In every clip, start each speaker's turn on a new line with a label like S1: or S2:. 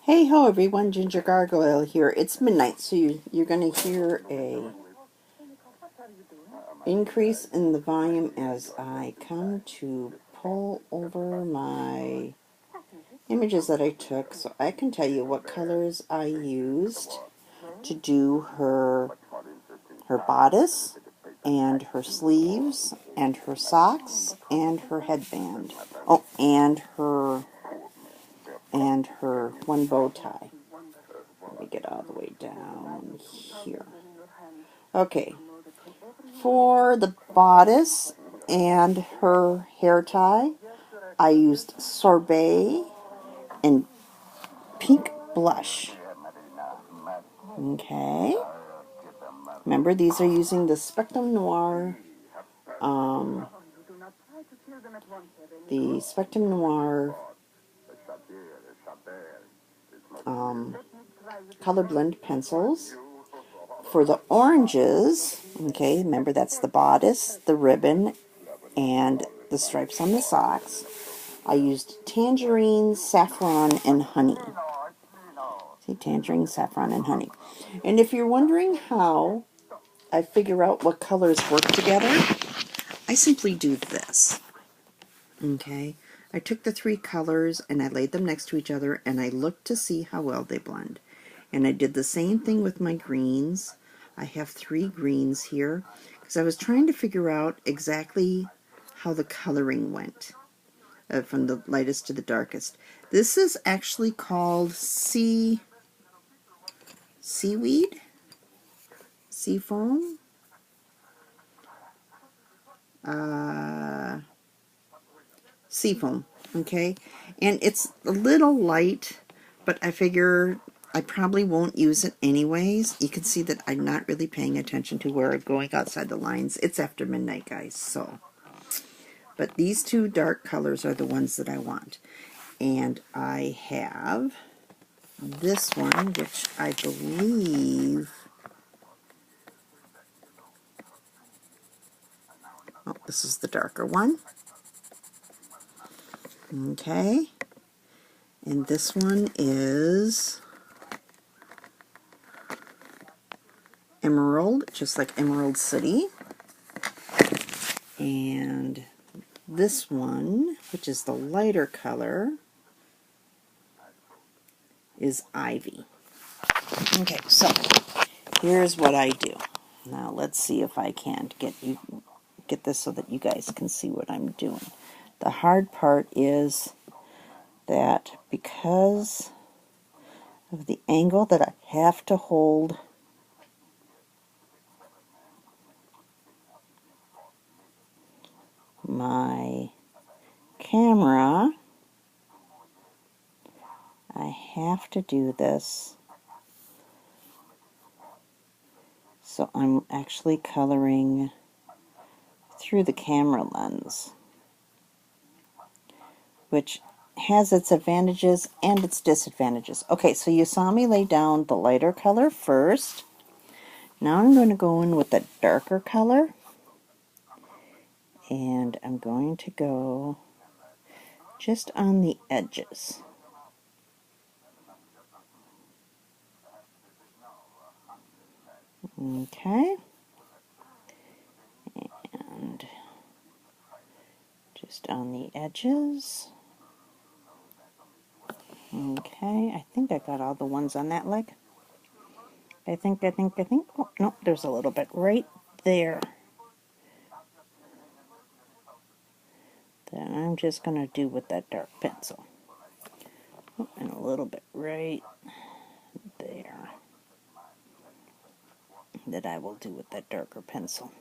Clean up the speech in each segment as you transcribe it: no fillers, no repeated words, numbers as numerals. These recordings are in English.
S1: Hey ho everyone, Ginger Gargoyle here. It's midnight, so you're going to hear a increase in the volume as I come to pull over my images that I took so I can tell you what colors I used to do her bodice and her sleeves and her socks and her headband. Oh, and her one bow tie. Let me get all the way down here. Okay, for the bodice and her hair tie, I used Sorbet and pink blush. Okay, remember these are using the Spectrum Noir, the Spectrum Noir ColorBlend pencils. For the oranges, okay, remember that's the bodice, the ribbon, and the stripes on the socks. I used Tangerine, Saffron, and Honey. See, Tangerine, Saffron, and Honey. And if you're wondering how I figure out what colors work together, I simply do this. Okay, I took the three colors and I laid them next to each other and I looked to see how well they blend. And I did the same thing with my greens. I have three greens here because I was trying to figure out exactly how the coloring went from the lightest to the darkest. This is actually called seaweed, seafoam, seafoam, okay? And it's a little light, but I figure I probably won't use it anyways. You can see that I'm not really paying attention to where I'm going outside the lines. It's after midnight, guys, so. But these two dark colors are the ones that I want. And I have this one, which I believe... Oh, this is the darker one. Okay. And this one is Emerald, just like Emerald City. And this one, which is the lighter color, is Ivy. Okay, so here's what I do. Now let's see if I can get this so that you guys can see what I'm doing. The hard part is that because of the angle that I have to hold my camera, I have to do this. So I'm actually coloring through the camera lens, which has its advantages and its disadvantages. Okay, so you saw me lay down the lighter color first. Now I'm going to go in with the darker color, and I'm going to go just on the edges. Okay, and just on the edges. Okay, I think I got all the ones on that leg. I think. Oh, no, there's a little bit right there. Then I'm just going to do with that dark pencil. Oh, and a little bit right there. That I will do with that darker pencil.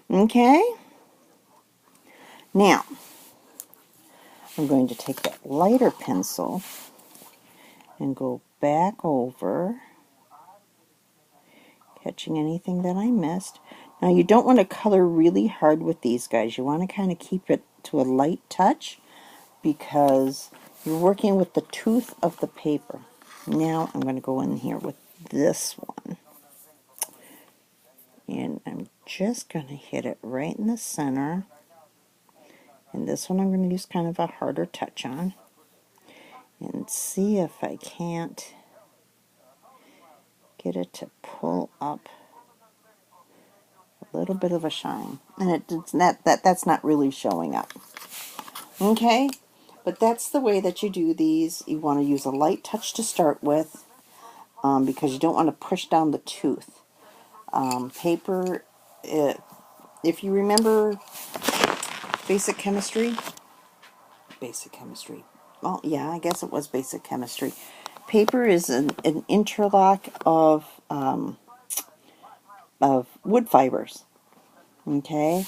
S1: Okay? Now, I'm going to take that lighter pencil and go back over, catching anything that I missed. Now, you don't want to color really hard with these guys. You want to kind of keep it to a light touch because you're working with the tooth of the paper. Now, I'm going to go in here with this one. And I'm just going to hit it right in the center. And this one I'm going to use kind of a harder touch on. and see if I can't get it to pull up a little bit of a shine. And it's not, that's not really showing up. Okay? But that's the way that you do these. You want to use a light touch to start with, because you don't want to push down the tooth. Paper, if you remember basic chemistry, well, yeah, I guess it was basic chemistry. Paper is an interlock of wood fibers, okay?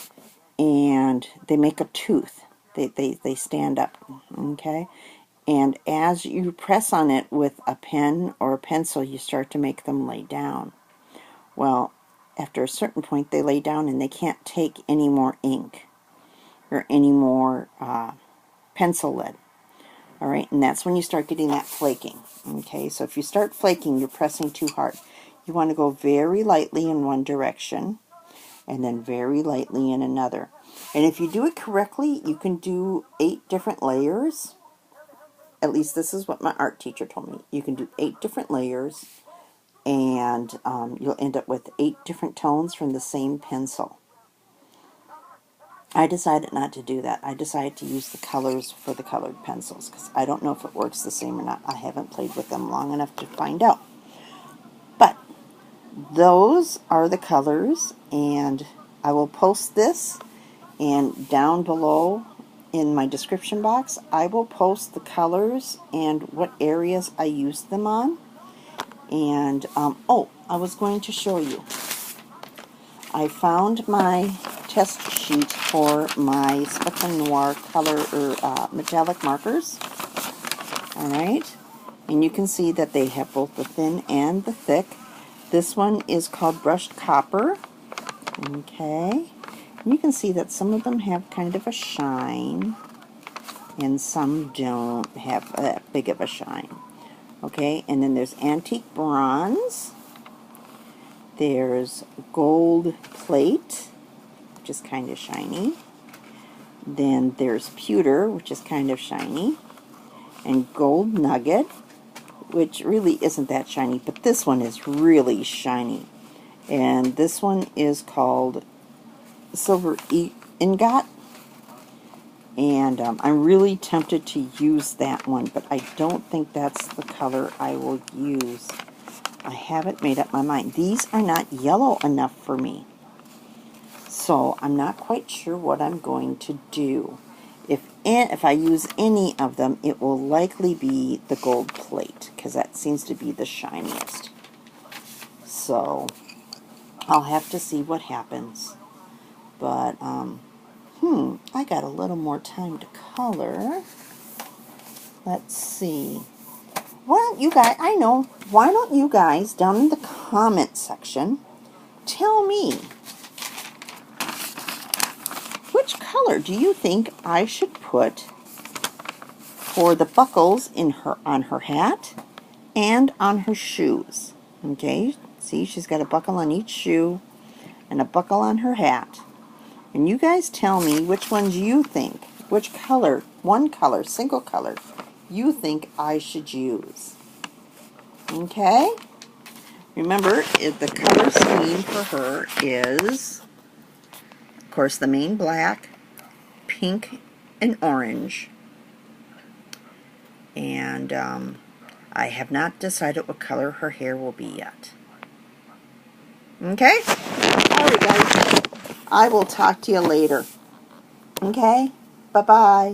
S1: And they make a tooth. They stand up, okay? And as you press on it with a pen or a pencil, you start to make them lay down. Well, after a certain point, they lay down and they can't take any more ink or any more pencil lead. All right, and that's when you start getting that flaking. Okay, so if you start flaking, you're pressing too hard. You want to go very lightly in one direction and then very lightly in another. And if you do it correctly, you can do 8 different layers. At least this is what my art teacher told me. You can do 8 different layers, and you'll end up with 8 different tones from the same pencil. I decided not to do that. I decided to use the colors for the colored pencils because I don't know if it works the same or not. I haven't played with them long enough to find out. But those are the colors, and I will post this, and down below in my description box I will post the colors and what areas I used them on. And oh, I was going to show you. I found my test sheet for my Spectrum Noir color or metallic markers. Alright, and you can see that they have both the thin and the thick. This one is called Brushed Copper. Okay, and you can see that some of them have kind of a shine and some don't have that big of a shine. Okay, and then there's Antique Bronze. There's Gold Plate, which is kind of shiny. Then there's Pewter, which is kind of shiny. And Gold Nugget, which really isn't that shiny, but this one is really shiny. And this one is called Silver Ingot. And I'm really tempted to use that one, but I don't think that's the color I will use. I haven't made up my mind. These are not yellow enough for me. So I'm not quite sure what I'm going to do. If I use any of them, it will likely be the Gold Plate, because that seems to be the shiniest. So I'll have to see what happens. But, I got a little more time to color. Let's see. Why don't you guys, I know, why don't you guys down in the comment section tell me, which color do you think I should put for the buckles on her hat and on her shoes? Okay, see, she's got a buckle on each shoe and a buckle on her hat. And you guys tell me which ones you think, which color, one color, single color, you think I should use. Okay? Remember, the color scheme for her is, of course, the main black, pink, and orange. And I have not decided what color her hair will be yet. Okay? Alright, guys. I will talk to you later. Okay? Bye-bye.